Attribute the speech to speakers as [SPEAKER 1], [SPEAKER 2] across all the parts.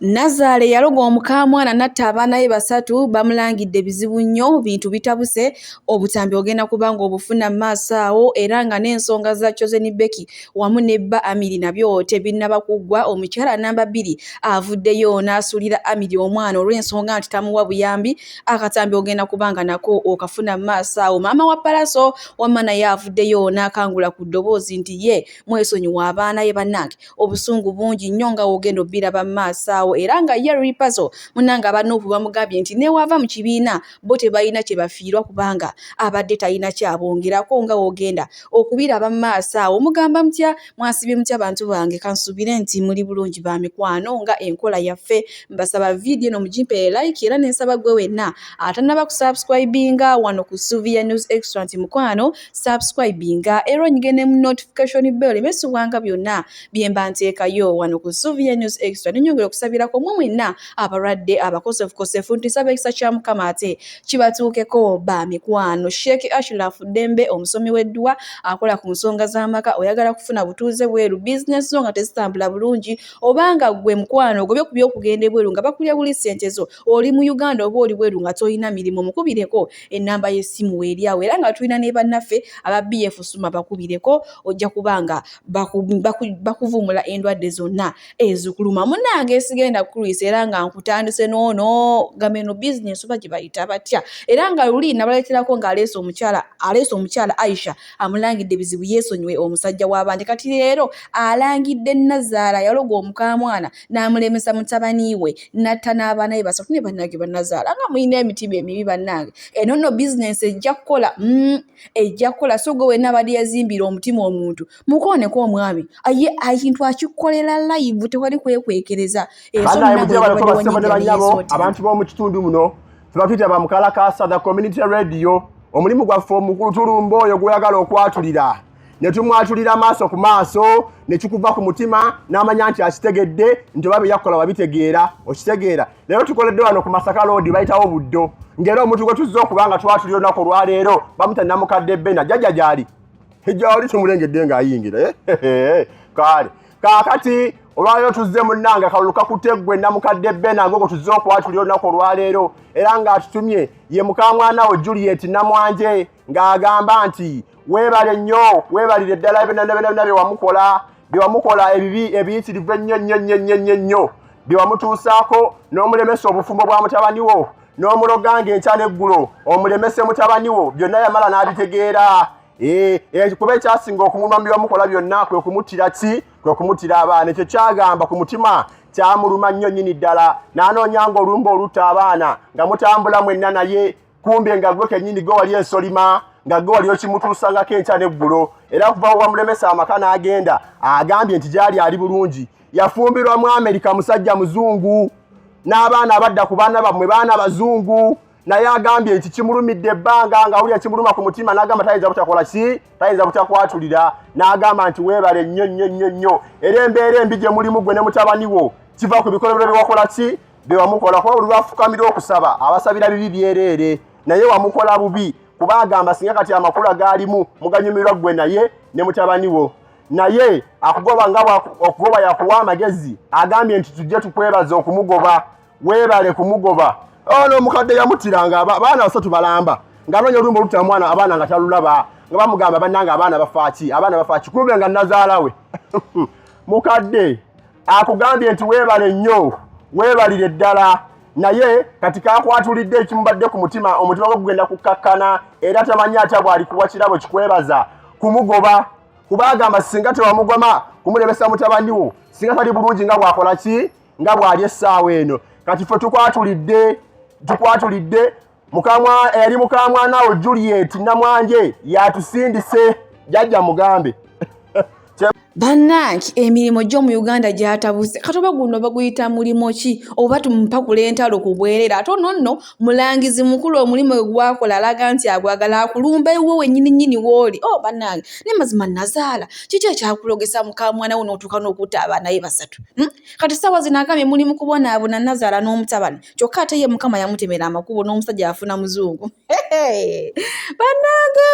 [SPEAKER 1] Nazaale yaloga omukamwana natta abaana be basatu bamulangidde bizibu nnyo bintu bitabuse obutambi ogenda kubanga obufuna maaso awo era nga n'ensonga za choosen Becky wamu ne bba Amir nabyo tebinnaba kuggwa. Omukyala namba 2 avuddeyo n'asulira Amir omwana olw'ensonga nti tamuwa buyambi. Akatambi ogenda kubanga nako okafuna maaso awo. Maama wa Palaso wamma naye avuddeyo n'akangula ku ddoboozi nti ye mwesonyiwa abaana ye bannange obusungu bungi nnyo nga wogenda obbiraba maaso awo. Era nga ye ripazo munanga abanuupu bamugambye nti newava mu kibiina bo tebalina kye bafiirwa kubanga abadde talina kyabongerako nga wogenda okubiraba maaso awo. Mugamba mutya mwasibye mutya bantu bange kansubire nti muli bulungi ba mikwano nga enkola yaffe. Mbasaba video eno mugimpe like era nensaba gwe wenna atanaba ku subscribinga wano ku Suvia News Extra nti mukwano subscribinga era onyigene mu notification bell mesubwanga byonna byemba nteekayo wano ku Suvia News Extra. Nenyongera okusabirako mwe mwenna abalwadde abakosefu nti nsaba ekisa kya Mukama ate kibatuukeko ba mikwano. Sheikh Ashraf Dembe omusomi w'eddua akola ku nsonga z'amaka oyagala kufuna butuuze bweru business zo nga tezitambula bulungi obanga gwe mukwano ogobye ku by'okugenda ebweru nga bakulya buli ssente zo oli mu Uganda oba oli bweru nga tolina mirimu mukubireko ennamba y'essimu weeri awo era nga tulina ne bannaffe aba BF Suma bakubireko ojja kubanga bakuvumula endwadde zonna ezikuluma. Munnange esigenda kukulwisa era nga nkutandise noono gameno business oba gye bayita batya era nga luli nabaleeterako ng'aleese omukyala Aisha amulangidde bizibu yeesonyiwe omusajja w'abandi. Kati leero alangidde Nazaala yaloga omukamwana n'amulemesa mutabani we natta n'abaana be basatu ne bannange Nazaala nga mulina emitima emibi bannange eno nno business ejja kukola so gwe wenna abadde yazimbira omutima omuntu mukooneko omwami ekintu akikolera live tewali kwekwekereza.
[SPEAKER 2] Abantu b'omu kitundu muno tubafite bamukalakasa the community radio omulimu gwaffe omukulu tulumba oyo gweyagala okwatulira ne tumwatulira maaso ku maaso ne kikuva ku mutima n'amanya nti akitegedde nti oba byakola wabitegeera okitegeera. Leero tukoledde wano ku Masaka Road bayitawo buddo ng'era omuntu gwe tuzza okubanga twatulira olunaku olwaleero bamuta Namukadde Bena jjajja gyali ejjawali tumulengedde ng'ayingira kale kaakati olwaleero tuzze munnanga kalulu kakuteggwe Namukadde Bena ng'ogwo tuzze okwatulira olunaku olwaleero era ng'atutumye ye mukamwana we Juliet Namwanje ng'agamba nti weebale nnyo weebalire ddala byonna bye wamukola ebibi ebiyitirivu ennyo bye wamutuusaako n'omulemesa obufumbo bwa mutabani wo n'omuloganga enkya n'eggulo omulemese mutabani wo byonna yamala n'abitegeera. Kuba ekyasinga okumuluma mu byamukola byonna kwe kumuttira abaana. Ekyo kyagamba ku mutima kyamuluma nnyo nnyini ddala n'anoonyanga olumba olutta abaana nga mutambula mwenna naye kumbe nga gwe kennyini gwe wali ensolima nga gwe wali okimutuusangako enkya n'eggulo. Era kuva wamulemesa amaka n'agenda agambye nti gyali ali bulungi. Yafumbirwa mu Amerika musajja muzungu n'abaana abadda ku baana bammwe baana bazungu naye agambye nti kimulumidde ebbanga nga wulya kimuluma ku mutima n'agamba tayinza butakola ki tayinza butakwatulira n'agamba nti weebale nnyo era embeera embi gye mulimu gwe ne mutabani wo kiva ku bikolwa bye wakola ki bye wamukola kuba buli lwafukamira okusaba abasabira bibi byereere naye wamukola bubi kuba agamba singa kati amakulu agaalimu muganyumirwa gwe naye ne mutabani wo naye akugoba nga okugoba yakuwa amagezi agambye nti tujje tukwebaza okumugoba weebale kumugoba. Ono omukadde yamutiranga abaana basatu balamba ng'anoonya olumba olutta mwana abaana nga talulaba nga bamugamba bannanga abaana bafaaki kumbe nga Nazaala we mukadde akugambye nti weebale nnyo weebalire ddala naye kati kakwatulidde ekimubadde ku mutima omutima gwe gugenda kukkakkana era tamanyi ate bw'ali kuwa kirabo kikwebaza kumugoba kuba agamba singa tewamugoma kumulemesa mutabani wo singa tali bulungi nga bw'akola ki nga bw'ali essaawa eno. Kati ffe tukwatulidde yali mukamwana we Juliet Namwanje yatusindise jjajja mugambe.
[SPEAKER 1] Bannange emirimu gyo mu Uganda gyatabuze katoba guno baguyita mulimo ki oba tumpakula entalo ku bwerera ate nonno mulangizi mukulu omulimu gwakola alaga nti agwagala akulumba ewo wennyini wooli. Bannange ne mazima Nazaala kiki ekyakulogesa mukamwana we n'otuuka n'okutta abaana be basatu kati ssaawa zino agambye mulimu kubonaabona Nazaala n'omutabani kyokka ate ye Mukama yamutemera amakubo n'omusajja afuna muzungu. Bannange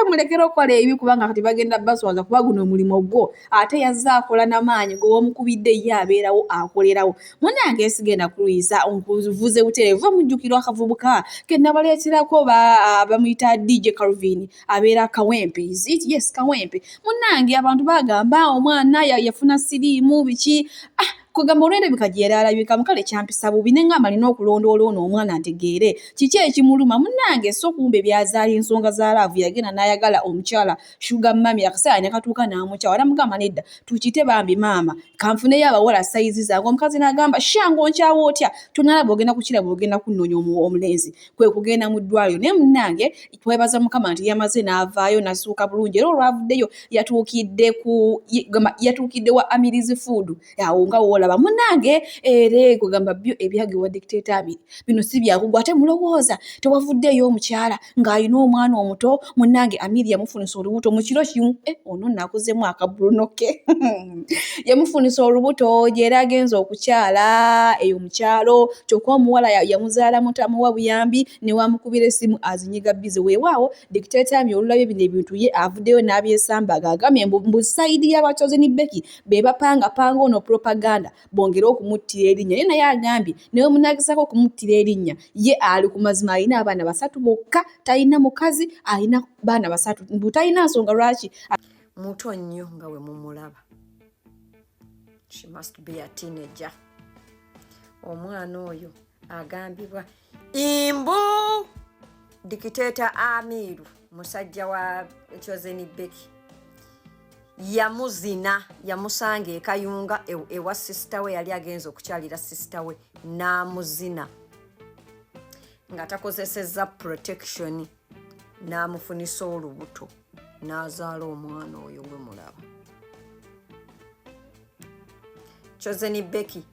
[SPEAKER 1] mulekera okukola ebibi kubanga kati bagenda baswaza kuba guno omulimu gwo ate yazza akola n'amaanyi gwe wamukubidde ye abeerawo akolerawo munnange sigenda kuluyisa nkuvuze butereevu va mujjukirwa akavubuka ke nabaleeterako bamuyita DJ Calvin abeera Kawempe yes Kawempe munnange abantu bagamba omwana yafuna siriimu biki kugamba olwende bikajeera alabika mukale kyampisa bubi nengamba nina okulondoola ono omwana ntegeere kiki ekimuluma munnange so kumbe byazaala ensonga za laavu yagenda n'ayagala omukyala shuga mami akaseera nekatuuka n'amukyala namugamba nedda tukite bambi maama kanfuneyo abawala sayizi zange omukazi n'agamba shangu onkyawa otya tonalaba ogenda kukiraba ogenda kunnoonya omulenzi kwe kugenda mu ddwaliro naye munnange twebaza mukama nti yamaze n'avaayo n'asuuka bulungi era olwavuddeyo yatuukidde wa Amirizi food awo nga olaba munnange era kugamba byo ebyagewa dictator Amir bino si byakugwa ate mulowooza tewavuddeyo omukyala ng'alina omwana omuto munnange Amir yamufunisa olubuto mu kiro kimu ono nakozemu akabulunoke yamufunisa olubuto gyera agenza okukyala eyo mukyalo kyokka omuwala yamuzaala mutamuwa buyambi ne wamukubira essimu azinyiga bize weewaawo dictator Amir olulabye bino ebintu ye avuddeyo n'abyesambaga agambye mbu sayidi y'abachoosen Becky be bapangapanga ono propaganda bongera okumuttira erinnya ye naye agambye naye munagisako okumuttira erinnya ye ali ku mazima alina abaana 3 bokka talina mukazi alina baana 3 mbu talina nsonga lwaki
[SPEAKER 3] muto nnyo nga we mumulaba. She must be a teenager. Omwana oyo agambibwa imbu dictator Amir musajja wa choosen Becky yamuzina yamusanga ekayunga ewa sister we yali agenza okukyalira sister we n'amuzina nga takozesezza protection n'amufunisa olubuto n'azaala omwana oyo gwe mulaba. Choosen Becky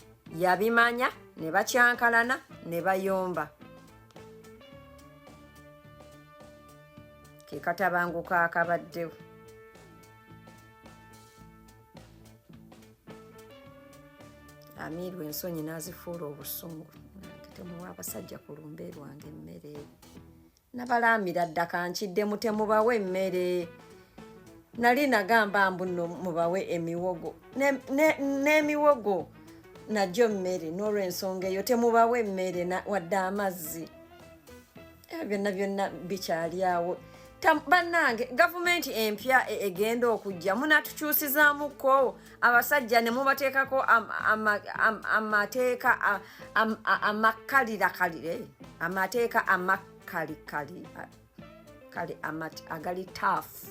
[SPEAKER 3] yabimanya ne bakyankalana ne bayomba ke katabanguko akabaddewo. Amir ensonyi n'azifuula obusungu temuwa abasajja kulumba lwange emmere nabalamira ddaka nkiddemu temubawe emmere nali nagamba mbu nno mubawe emiwogo n'emiwogo najjo mmere n'olw'ensonga eyo temubawe emmere wadde amazzi byonna bikyali awo. Bannange gavumenti empya egenda okujja munatukyusizaamuko abasajja ne mubateekako amateeka amakalirakalire amateeka amakalikali kale agali taafu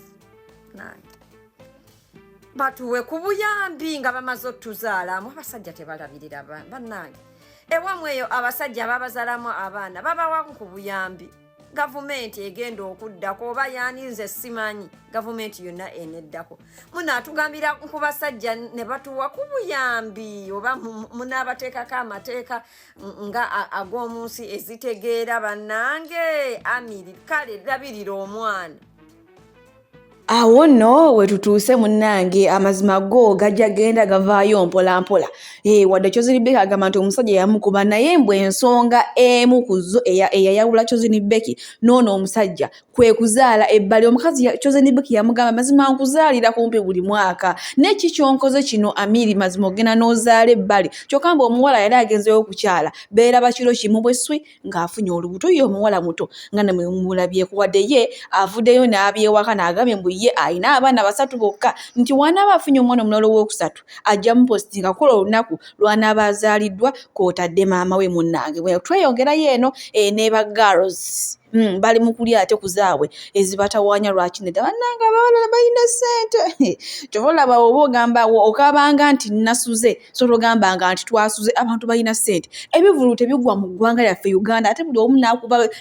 [SPEAKER 3] batuwe ku buyambi nga bamaze otuzaalamu abasajja tebalabirira bannange ewamwe eyo abasajja babazaalamu abaana babawa ku buyambi. Gavumenti egenda okuddako oba yaninze simanyi gavumenti yonna eneddako munaatugambira ku basajja ne batuwa ku buyambi oba munaabateekako amateeka nga ag'omu nsi ezitegeera bannange Amir kale labirira omwana.
[SPEAKER 1] Awo nno we tutuuse munnange amazima go gajja genda gavaayo mpolampola wadde Choosen Becky agamba nti omusajja yamukuba naye mbwe ensonga emu kuzo eyayawula Choosen Becky n'ono omusajja kwe kuzaala ebbali. Omukazi Choosen Becky yamugamba mazima nkuzaalira kumpi buli mwaka neki kyonkoze kino Amir mazima ogenda n'ozaala ebbali kyokka mbu omuwala yali agenzeyo okukyala beeraba kiro kimu bwe swi ng'afunye olubuto ye omuwala muto nga ne mulabyeko wadde ye avuddeyo n'abyewaka n'agambye mbu ye alina abaana 3 bokka nti wanaaba afunye omwana omulala ow'okusatu ajja mupositinga kukola olunaku lwanaaba azaaliddwa kw'otadde maama we munnange. Bwe tweyongerayo eno neeba girls bali mu kulya ate kuzaabwe ezibatawaanya lwaki nedda bannange abawala balina ssente kyova olaba oba ogamba okabanga nti nasuze so togambanga nti twasuze abantu balina ssente. Ebivulu tebigwa mu ggwanga lyaffe Uganda ate buli omu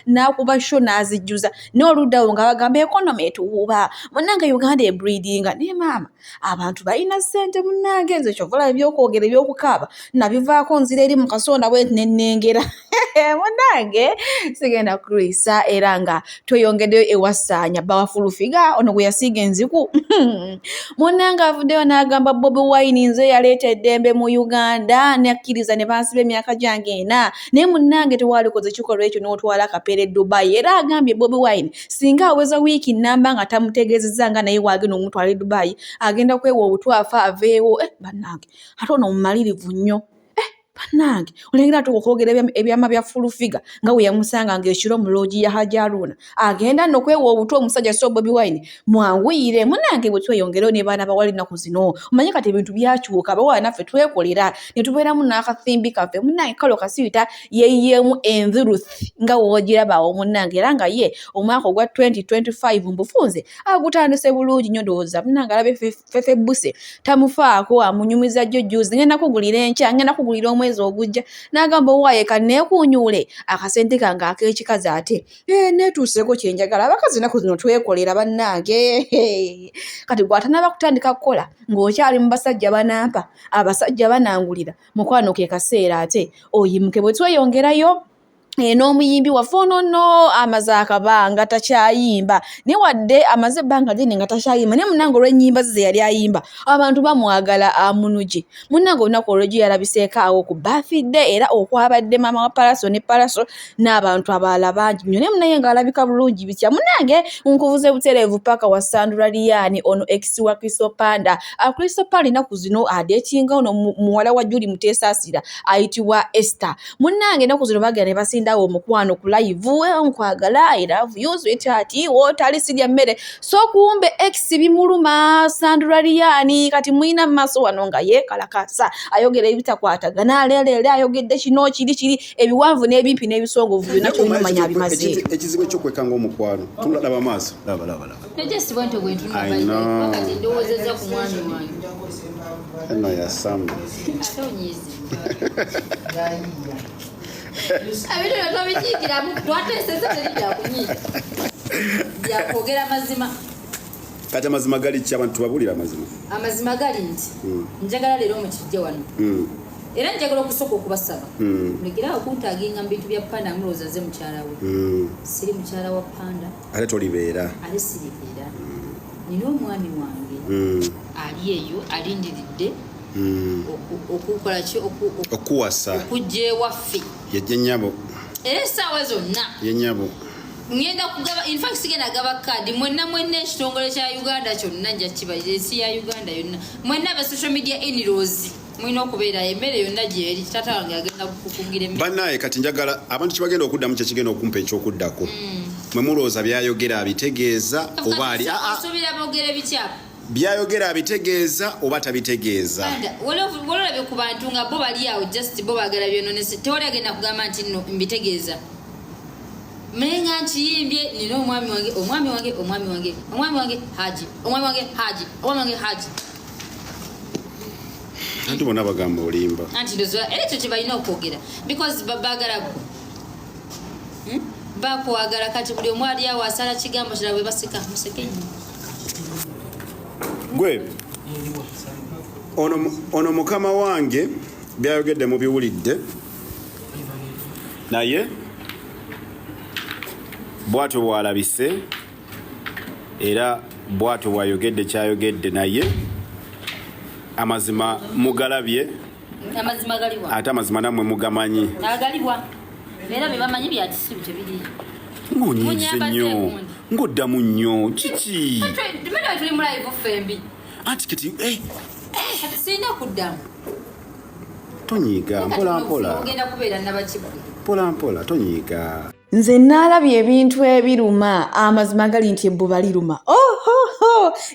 [SPEAKER 1] n'akuba sho n'azijjuza n'oluddawo nga bagamba economy etuwuuba munnange Uganda ebreedinga naye maama abantu balina ssente munnange nze kyova olaba ebyokwogera ebyokukaaba nabivaako nzira eri mu kasonda bwe nennengera Munange sigenda kulwisa era nga tweyongeddeyo ewasaanya bawafulufiga ono gwe yasiiga enziku. Munange avuddeyo n'agamba Bobi Wine nze yaleeta eddembe mu Uganda n'akkiriza ne bansiba emyaka gyange ena naye munange tewalikoze kikolwa ekyo n'otwala akapeera e Dubai era agambye Bobi Wine singa aweza wiiki nnamba nga tamutegeezezza nga naye waagenda omutwala e Dubai agenda kwewa obutwafu aveewo. Bannange ate ono mumalirivu nnyo. Bannange olengera tukokwogera ebyama bya fulufiga nga we yamusanga ng'ekiro mu loogi ya Hajaruna agenda nno kwewa obutwa omusajja so Bobi Wine mwanguyire. Munange bwe tweyongereyo ne baana bawali nnaku zino omanye kati ebintu byakyuka bawala naffe twekolera ne tubeeramu n'akathimbi kaffe. Munange kalo kasiita yeeyeemu enviruthi nga woogirabaawo munange era nga ye omwaka ogwa 2025 mbufunze agutandise bulungi nnyo ndowooza munange alabe fefe buse tamufaako amunyumiza jjo juzi ngenda kugulira enkya ngenda kugulira omwezi ogujja n'agamba owaaye kanneekuunyuule akasente kange ak'ekikazi ate neetuuseko kyenjagala abakazi naku zino twekolera bannange kati gwatanaba kutandika kukola ng'okyali mu basajja banampa abasajja banangulira mukwano ke kaseera ate oyimuke bwe tweyongerayo n'omuyimbi waffe ono nno amaze akabanga takyayimba newadde amaze ebbanga lyene nga takyayimba naye munange olw'ennyimba ze yali ayimba abantu bamwagala amunuje. Munange olunaku olw'egyo yalabiseeko awo ku birthday era okwabadde maama wa Palaso ne Palaso n'abantu abalala bangi nnyo naye munaye ng'alabika bulungi bitya. Munange nkuvuze butereevu paka wa Sandra Liyani ono ex wa Crystal Panda. Crystal Panda ennaku zino adeetinga ono muwala wa Julie Muteesasira ayitibwa Esther. Munange ennaku zino bagenda ne basinda omukwano ku live nkwagala I love you sweetheart wotali sirya mmere so kumbe ex bimuluma Sandra Liyani kati mwina maso wano nga yeekalakasa ayogera ebitakwatagana leelele ayogedde kino kiri ebiwanvu n'ebimpi n'ebisongovu byonna kyolina omanya abimaze
[SPEAKER 4] ekizibu ekyokwekanga omukwano tulaba maaso laba wakati
[SPEAKER 5] ndowoozezza ku mwami wange
[SPEAKER 4] eno yasambu
[SPEAKER 5] abintu twabikiikiramu twateseza teri byakunyiita byakwogera mazima
[SPEAKER 4] kati amazima gali ki abantu tubabulira
[SPEAKER 5] amazima gali nti njagala leero mukijja wano era njagala okusooka okubasaba mulegera okuntaaginga mu bintu bya Panda mulowooza ze mukyala we siri mukyala wa Panda
[SPEAKER 4] ate tolibeera
[SPEAKER 5] ate siribeera nina omwami wange ali eyo alindiridde okukola ki
[SPEAKER 4] okuwasa
[SPEAKER 5] okujja ewaffe
[SPEAKER 4] yejja nnyabo
[SPEAKER 5] era essaawa zonna
[SPEAKER 4] yennyabo
[SPEAKER 5] ngenda kugaba in fact sigenda gaba kadi mwenna ekitongole kya Uganda kyonna nja kibalira ensi ya Uganda yonna mwenna aba social media in-laws mwina okubeera emmere yonna gyeri taata wange agenda kukukungira emmere
[SPEAKER 4] bannaye kati njagala abantu kibagenda okuddamu kyekigenda okumpa ekyokuddako mwe mulowooza byayogera abitegeeza oba ali
[SPEAKER 5] asuubira boogere bikyapa
[SPEAKER 4] byayogera abitegeeza oba tabitegeeza
[SPEAKER 5] walabye ku bantu nga bo bali awo just bo baagala byononese tewali agenda kugamba nti nno mbitegeeza menga nkiyimbye nina omwami wange haji
[SPEAKER 4] anti bonna bagamba olimba
[SPEAKER 5] anti ndozola era ekyo kye balina okwogera because baagala bakwagala kati buli omu ali awo asala kigambo kirala bwe baseka museke nnyo
[SPEAKER 4] gwe ono mukama wange byayogedde mu biwulidde naye bwatyo bwalabise era bwatyo bwayogedde kyayogedde naye amazima mugalabye
[SPEAKER 5] amazima galiwa
[SPEAKER 4] ate amazima nammwe mugamanyi
[SPEAKER 5] agaliwa era bebamanyi byatisibu tebiri
[SPEAKER 4] ng'onyiize nnyo ng'oddamu nnyo kiki
[SPEAKER 5] tumene tuli mu live fembi
[SPEAKER 4] anti kati
[SPEAKER 5] sirina kuddamu
[SPEAKER 4] tonyiiga mpolampola
[SPEAKER 5] ogenda kubeera nabakibu
[SPEAKER 4] mpolampola tonyiiga
[SPEAKER 1] nze naalabye ebintu ebiruma amazima gali nti ebbuba liruma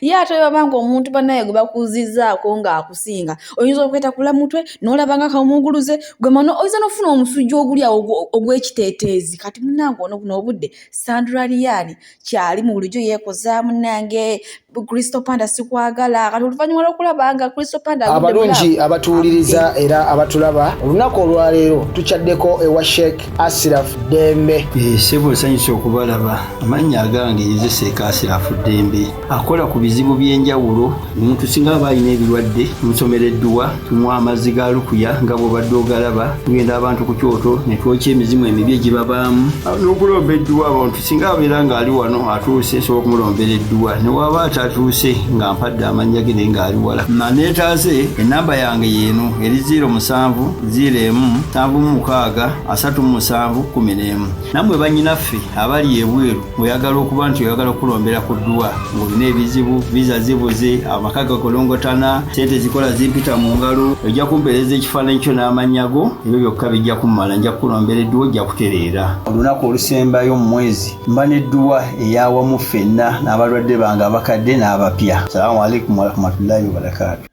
[SPEAKER 1] ye ate babanga omuntu bannaye gwe bakuzizaako ng'akusinga oyinza okweta kula mutwe n'olabanga kamuguluze gwe mano oyinza n'ofuna omusujja oguli awo ogw'ekiteeteezi kati munnange ono guno obudde Sandra Liyani kyali mu bulijjo yeekoza munnange Crystal Panda sikwagala kati oluvannyuma lw'okulaba nga Crystal Panda
[SPEAKER 6] abalungi abatuwuliriza era abatulaba olunaku olwaleero tucaddeko ewa Sheikh Asiraf Dembe.
[SPEAKER 7] Sebo sanyusa okubalaba amannya agange Yezeseeka Asiraf Dembe akola ku bizibu by'enjawulo omuntu singa aba alina ebirwadde tumusomereddwa tumuwa amaziga alukuya nga bw'obadde ogalaba tugenda abantu ku kyoto ne twokya emizimu emibi egibabaamu n'okulomba edduwa abantu singa abeera ng'ali wano atuuse sobola okumulombera edduwa ne waba atatuuse nga mpadde amannya ge naye ng'ali wala neetaase ennamba yange yeeno eri 0707763711 nammwe bannyinaffe abali ebweru oyagala okuba nti oyagala okulombera ku dduwa ng'olina ebizibu viza zibuze amaka gakolongotana sente zikola zimpita mu ngalo ojja kumpeereza ekifaananyi kyo n'amannya go ebyo byokka bijja kummala nja kukulombera edduwa ojja kutereera olunaku olusembayo mu mwezi mba n'edduwa eyawamu ffenna n'abalwadde bange abakadde n'abapya. Salaamu alaikum warahmatullahi wabarakatuh.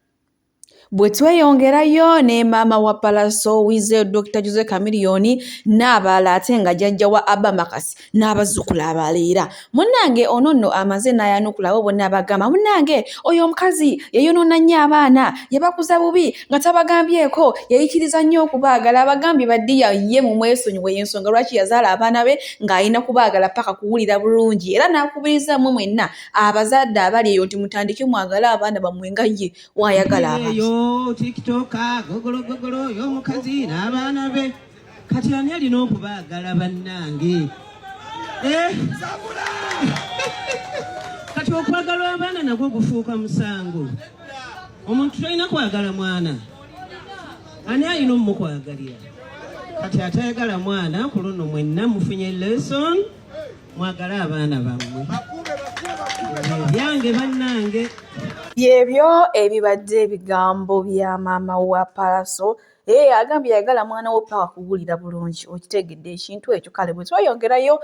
[SPEAKER 1] bwe tweyongerayo ne maama wa Palaso wize Dr. Jose Chameleone n'abalala ate nga jjajja wa Abba Makasi n'abazzukulu abaleera munnange ono nno amaze n'ayanukula bo bonna abagamba munnange oyo omukazi yayonoona nnyo abaana yabakuza bubi nga tabagambyeko yayikiriza nnyo okubaagala abagambye baddiya ye mu mwesonyiwe y'ensonga lwaki yazaala abaana be ng'alina kubaagala paka kuwulira bulungi era n'akubiriza mmwe mwenna abazadde abali eyo nti mutandike mwagala abaana bammwe nga ye wayagala abaana.
[SPEAKER 8] TikToka gogolo y'omukazi n'abaana be kati ani alina okubaagala bannange kati okwagala abaana nagwo gufuuka musango omuntu talina kwagala mwana ani alina omukwagalira kati atayagala mwana ku luno mwenna mufunye lesson mwagale abaana bammwe byange bannange.
[SPEAKER 1] Byebyo ebibadde ebigambo bya maama wa Palaso agambye yagala mwana wo paka kuwulira bulungi okitegedde ekintu ekyo kale bwe tweyongerayo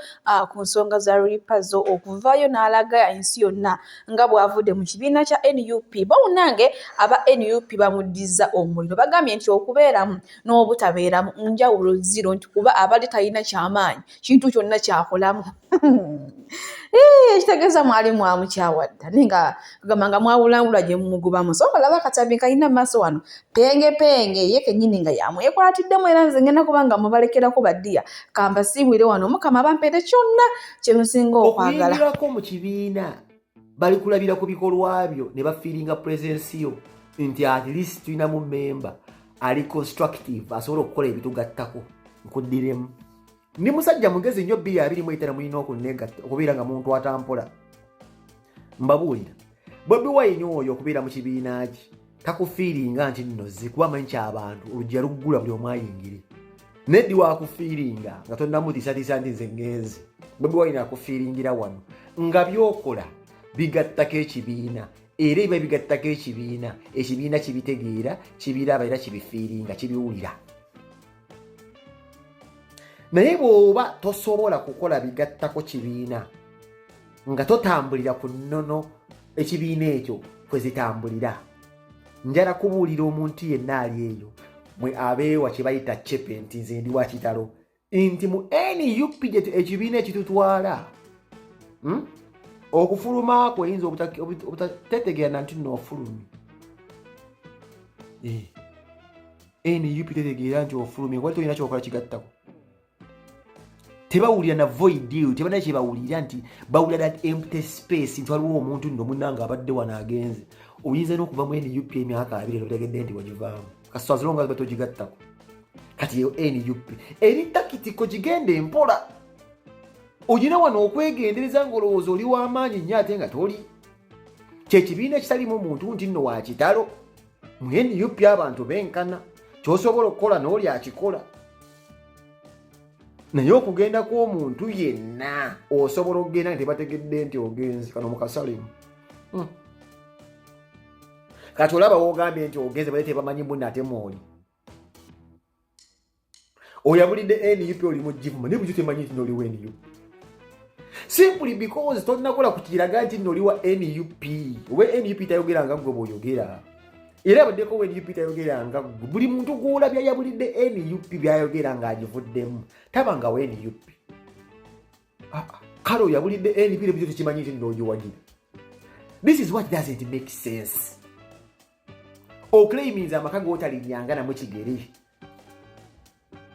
[SPEAKER 1] ku nsonga za ripazo okuvaayo n'alaga ensi yonna nga bw'avudde mu kibiina kya NUP bawunange aba NUP bamuddiza omuliro bagambye nti okubeeramu n'obutabeeramu njawulo ziro nti kuba abali talina kyamaanyi kintu kyonna kyakolamu ekitegeeza mwali mwamukyawadda naye nga kugamba nga mwawulawula gye mumugubamu so olaba akatambi kalina maaso wano penge ye kennyini nga yamwekwatiddemu era nze ngenda kuba nga mubalekerako baddiya kambasiibwire wano mukama bampeere kyonna kye musinga okwagala.
[SPEAKER 9] Okuyingirako mu kibiina bali kulabira ku bikolwa byo ne bafiiringa presence yo nti at least tulinamu memba ali constructive asobola okukola ebitugattako nkuddiremu. Ndi musajja mugezi nnyo 225 mulina okunegatta okubeera nga muntu atampola. Mbabuulira Bobi Wine oyo okubeera mu kibiina ki takufiiringa nti nno zikuba manyi ky'abantu olujja luggula buli omu ayingire. Neddi waakufiiringa nga tonnamutiisatiisa nti nze ngenzi. Bobi Wine akufiiringira wano nga byokola bigattako ekibiina era biba bigattako ekibiina kibitegeera kibiraba era kibifiiringa kibiwulira. Naye bw'oba tosobola kukola bigattako kibiina nga totambulira ku nnono ekibiina ekyo kwe zitambulira njala kubuulira omuntu yenna ali eyo mwe abeewa kye bayita chepenti nze ndi wa kitalo nti mu NUP ekibiina ekitutwala okufuluma kweyinza obutategeera nti nno ofulumye NUP tetegeera nti ofulumye kuba tolina kyokola kigattako. Tebawulira na void deal tebana kye bawulira nti bawulira that empty space nti waliwo omuntu nno munnanga abadde wano agenze oyinza n'okuva mu NUP emyaka 2 otegedde nti wagivaamu kasita as long as batogigattako kati eyo NUP eri takitiko gigende empola ogina wano okwegendereza ng'olowooza oli w'amaanyi nnyo ate nga toli kyekibiina ekitalimu muntu nti nno wa kitalo mu NUP abantu benkana ky'osobola okukola n'oli akikola. Naye okugenda kw'omuntu yenna osobola okugenda nga tebategedde nti ogenze kano mukasalemu kati olaba woogambye nti ogenze bale tebamanyi munne ate mwoli oyabulidde NUP oli mujjivu naye buju temanyi nti noliwo NUP simply because tolinakola kukiraga nti noliwa NUP owe NUP tayogeranga gwe bw'oyogera era abaddeko NUP tayogeranga gwe buli muntu gw'olabya yabulidde NUP byayogera ng'agivuddemu tabanga we NUP kale oyabulidde NUP ne buju tekimanyi nti nolyowagira This is what doesn't make sense. Oclaiming amaka g'otalinyanga namu kigere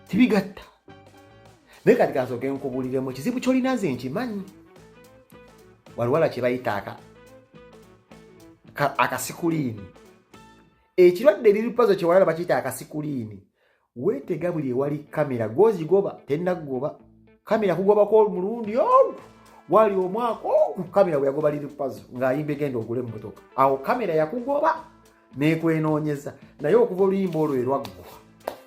[SPEAKER 9] tibigatta. Naye kati kansooke nkubuliremu kizibu ky'olina nze nkimanyi. Waliwala kye bayita akasikuliini. Ekirwadde eriri puzzle kye walala bakiyita akasikuliini. Weetega buli ewali kamera gw'ozigoba tennagoba. Kamera kugobako omulundi ogwo. Wali omwaka ogwo kamera bwe yagoba liri puzzle ng'ayimba egenda ogule emmotoka. Awo kamera yakugoba n'ekwenoonyeza. Naye okuva oluyimba olwo erwaggwa.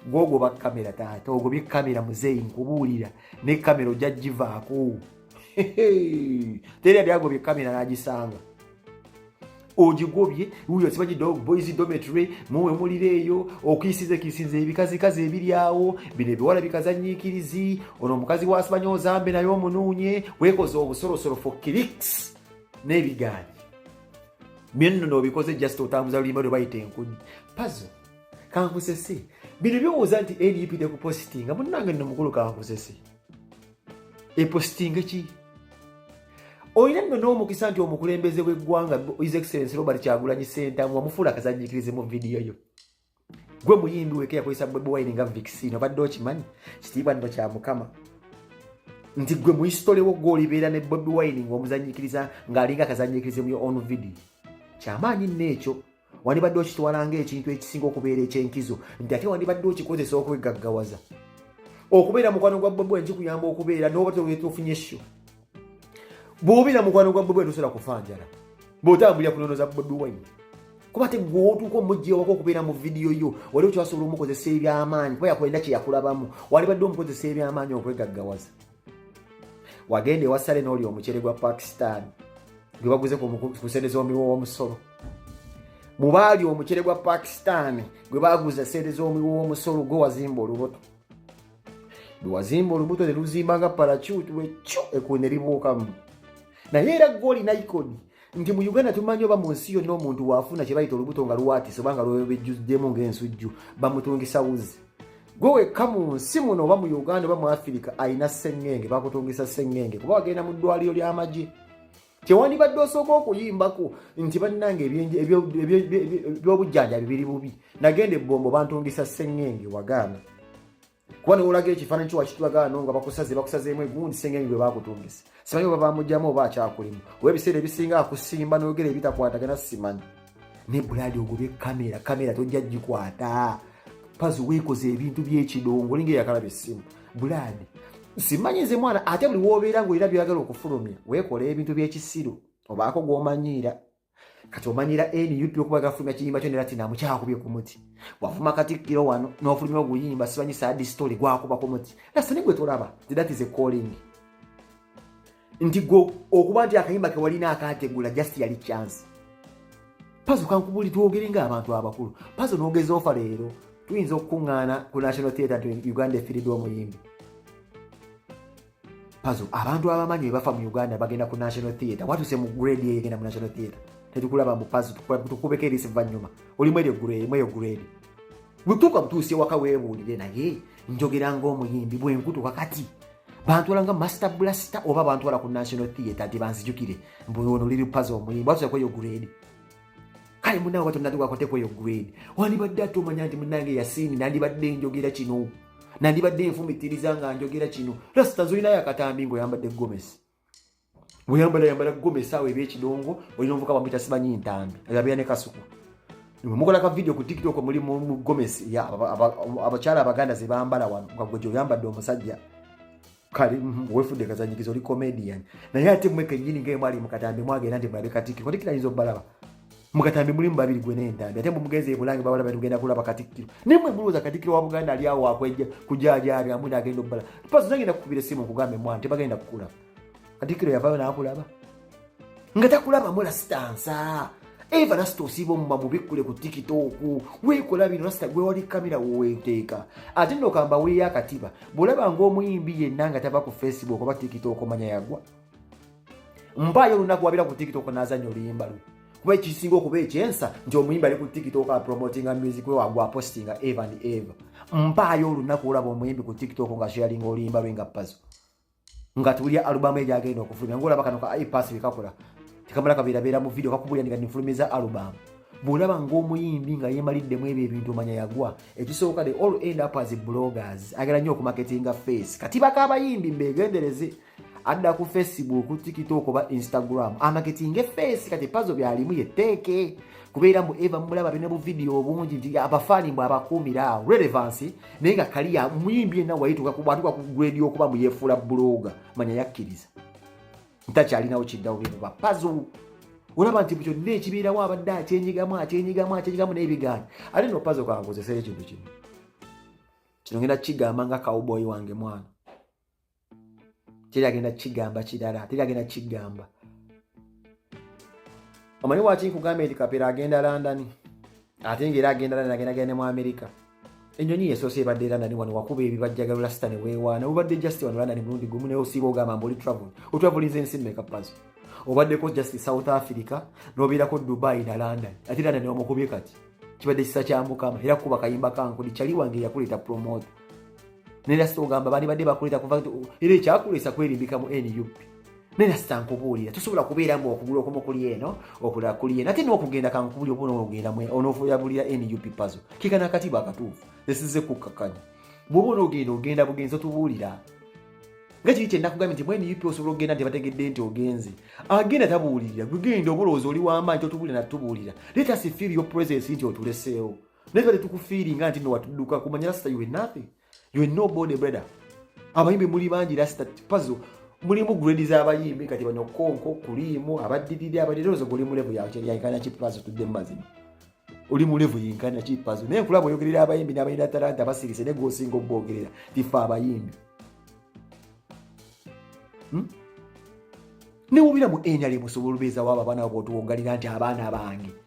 [SPEAKER 9] Gwogoba kamera taata. Ogobye kamera muzeeyi nkubuulira. Ne kamera ojja givaako. Teri agobye kamera n'agisanga. Ojigobye uyo sibaji dog boys dormitory muwe mulireyo okuyisize kisinze ebikazikazi ebiryawo bine biwala bikazanyikirizi ono mukazi wa Spanyo zambe nayo omununye wekoze obusorosoro for clicks nebigani bino no bikoze just otambuza limba lwe bayite enkudi puzzle kankusese bino byowoza nti NUP de ku postinga munange no mukulu kankusese e postinga ki oyina nno n'omukisa nti omukulembeze w'eggwanga His Excellency Robert Kyagulanyi Ssentamu wamufuula akazanyiikirize mu vidiyo yo. Gwe muyimbi weke yakozesa Bobi Wine nga vaccine obadde okimanyi kitiibwa nno kya Mukama. Nti gwe mu history wo gw'olibeera ne Bobi Wine ng'omuzanyiikiriza ng'alinga akazanyiikirize mu yo on video. Kyamaanyi nno ekyo wandibadde okitwala ng'ekintu ekisinga okubeera ekyenkizo nti ate wandibadde okikozesa okwegaggawaza. Okubeera mukwano gwa Bobi Wine kikuyamba okubeera n'oba tofunye ssho. Bobira mukwano gwa Bobi Wine tosobola kufanjala. Bw'otambulira kunonoza Bobi Wine. Kuba te gw'otuuka omujja wako okubeera mu vidiyo yo wali okyasobola omukozesa eby'amaanyi kuba yakwenda kye yakulabamu walibadde omukozesa eby'amaanyi okwegaggawaza. Wagenda ewa Sale n'oli omucere gwa Pakistan gwe baguze ku sente z'omuliwo w'omusolo. Mu baali omucere gwa Pakistan gwe baguza sente z'omuliwo w'omusolo gwe wazimba olubuto. Gwe wazimba olubuto ne luzimba nga parachute wekyo ekune libuukamu. Naye era goli na ikoni nti mu Uganda tumanyi oba mu nsi yonna omuntu waafuna kye bayita olubuto nga luwaatise oba nga lwebejjuddemu ng'ensujju bamutungisa wuzi. Gwe wekka mu nsi muno oba mu Uganda oba mu Afirika ayina sseŋŋenge bakutungisa sseŋŋenge kuba wagenda mu ddwaliro ly'amagye. Kyewandibadde osooka okuyimbako nti bannange ebyobujjanjabi biri bubi nagenda ebbombo bantungisa sseŋŋenge wagaana. Kuba neolaga ekifaananyi kyo wakitwagaano nga bakusazeemu egundi sseŋŋenge gwe baakutungisa. Simanyi oba bamugyamu oba akyakulimu. Oba ebiseera ebisinga akusimba n'oyogera ebitakwatagana simanyi. Ne Buladi ogobye kamera tojja gikwata. Pazi weekoze ebintu by'ekidongo olinga eyakalaba essimu. Buladi simanyi nze mwana ate buli w'obeera ng'olina byagala okufulumya weekola ebintu by'ekisiru obaako gw'omanyiira. Kati omanyiira NUP okuba gafulumya kiyimba kyo nera tina mukyakubye ku muti. Wafuma Katikkiro wano n'ofulumya oguyimba simanyi saadi story gwakuba ku muti. Lasa ne gwe tolaba that is a calling. Nti go okuba nti akayimba ke walina akaategula just yali chance. Pazo kankubuli twogere ng'abantu abakulu. Pazo n'ogeza ofa leero tuyinza okukuŋŋaana ku National Theatre nti Uganda efiiriddwa omuyimbi. Pazo abantu abamanyi bafa mu Uganda bagenda ku National Theatre watuse mu grade yegenda mu National Theatre. Tetukulaba mu Pazo tukubeko erisi vanyuma olimu eyo grade. Butuuka butuusi ewaka weebuulire naye njogera ng'omuyimbi bwenkutuka kati. Bantwala nga Master Blaster oba bantwala ku National Theatre nti banzijukire mbuyono liri Pazo omuyimbi watuse kweyo grade. Kale munawe batonatuka kotekwa eyo grade. Wandibadde ate omanya nti munnange Yasini nandibadde njogera kino. Nandibadde nfumitiriza nga njogera kino. Rasta zolinayo akatambi ng'oyambadde gomesi. Bweyambala gomesi awo eby'ekidongo olina omuvuka bamuyita simanyi ntambi. Yabeera ne kasuku. Mukola ka video ku TikTok muli mu gomesi ya abakyala abaganda ze bambala wano nga gwe oyambadde omusajja. Kale wefudde kazanyikizo oli comedian. Naye ate mweke nyini ng'emwali mu katambi mwagenda nti mulabe Katikkiro. Katikkiro ayinza obbalaba. Mukatambi mulimu babiri gwe n'entambi ate mumugenzi ebulange babala batugenda kulaba Katikkiro nemwe mulowooza Katikkiro wa Buganda ali awo akwejja kujaajaabi amwe agenda obbala Pazo nagenda kukubira essimu nkugambe mwana tebagenda kukulaba Katikkiro yavaayo n'akulaba nga takulaba mula sitansa eva nasita osiiba omumba mubikkule ku TikTok weekola bino nasita gwe wali kamera weeteeka ate nno okamba weeyo akatiba bw'olaba ng'omuyimbi yenna nga tava ku Facebook oba TikTok omanya yagwa mpaayo olunaku wabeera ku TikTok n'azanya oluyimba lwe kuba ekisinga okuba ekyensa nti omuyimba ali ku TikTok apromotinga music we wagwa postinga Eva and Eva. Mpaayo olunaku olaba omuyimbi ku TikTok nga sharinga oluyimba lwe nga Pazo. Nga tuwulya alubamu ejo agenda okufulumya ng'olaba kano ka iPass bikakola. tekamala kabeerabeera mu video kakubulira nga nifulumiza album bw'olaba ng'omuyimbi nga yeemaliddemu ebyo ebintu omanya yagwa ekisooka they all end up as bloggers agala nnyo okumarketinga face kati bak'abayimbi mbeegendereze adda ku Facebook TikTok oba Instagram amarketinge face kati pazo byalimu yetteeke kubeera mbu eva mulaba bine bu video obungi nti abafaani mbwe abakuumira awo relevance naye nga kaliya muyimbi yenna wayituka kubatuka ku grade okuba muyefuula blogger manya yakkiriza ntakyalinawo kiddawo bino bapazo olaba nti bukyo nne ekibeerawo abadde akyenyigamu n'ebigaana ate no pazo kankozesera ekintu kino ngenda kigamba nga cowboy wange mwana teri agenda kigamba kirala teri agenda kigamba omanyi waki nkugambye nti Kapera agenda London ate ng'era agenda London agenda mu America ennyonyi yesoose ebadde London wano wakuba ebibajjaga lasita ne weewaana obadde just wano London mulundi gumu naye osiiba ogamba mbu oli travelinze ensi mmeka pazo obaddeko just South Africa n'obeerako Dubai na London ate London neomukubye kati kibadde kisa kya Mukama era kuba kayimba kankuli kyali wange yakuleeta promote nera sito ogamba bani badde bakuleeta kuva era ekyakuleesa kwerimbika mu NUP nera sita nkubuulira tosobola kubeera mbu okugula okumu kuli eno okulala kuli eno ate n'okugenda kankubuli oba onoogenda onoofuyabulira NUP pazo kikana akatiba akatuufu esize kukkakanya bw'oba onoogenda ogenda bugenzi otubuulira nga kiri kye nakugambye nti mu NUP osobola okugenda nti bategedde nti ogenze agenda tabuulirira gugenda obolowooza oli w'amaanyi totubuulira natubuulira let us feel your presence nti otuleseewo naye bade tukufiiringa nti no watudduka kumanya lasita you were nothing you were nobody brother abayimbi muli bangi lasita pazo mulimu grade z'abayimbi kati bano konko kulimu abaddirire abadirozo guli mu level yawe yankana kipazo tudde mu mazima oli mu level yankana kipazo naye kulaba oyogerera abayimbi n'abayina talanta basirise ne gosinga obbogerera tifa abayimbi ne mubira mu enyali musobola beza waba abaana botuwogalira nti abaana bange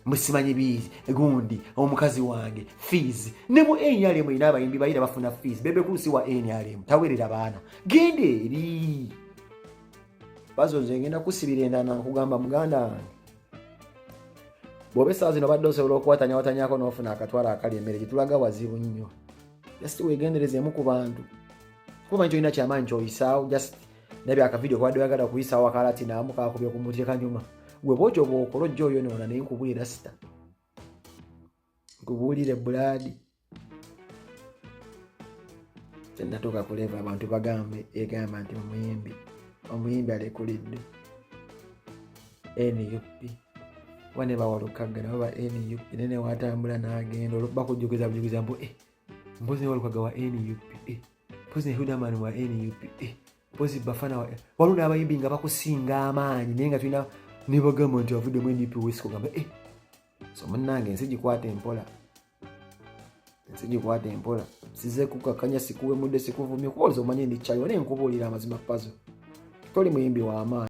[SPEAKER 9] musimanyi bizi gundi omukazi wange fees ne mu enyali mu ina abayimbi bayira bafuna fees bebe kusi wa enyali tawerera abaana gende eri bazo nze ngenda kusibira endana nkugamba muganda bobe saa zino badde osobola okuwatanyako n'ofuna akatwala akali emmere gitulaga wazibu nnyo just wegenderezeemu ku bantu kuba nti olina kyamaanyi kyoyisaawo just nabye akavidiyo kwadde oyagala kuyisaawo akalati naamu kakubye ku muti kanyuma gwe bw'otyo bw'okola ojja oyonoona naye nkubuulira sita nkubuulire bulaadi kyennatuuka kuleva abantu bagambe egamba nti omuyimbi alekulidde NUP oba ne bawalukagga nabo ba NUP naye ne watambula n'agenda bakujjukiza mbu mpozi ne walukagga wa NUP mpozi ne Hudamani wa NUP mpozi bafana waliwo n'abayimbi nga bakusinga amaanyi naye nga tulina ne bagamba nti avuddemu NUP wesiko gamba so munnange ensi gikwata empola size kukakanya sikuwe mudde sikuvumye kuba oliza omanye ndi kyayo naye nkubuulira amazima pazo toli muyimbi w'amaanyi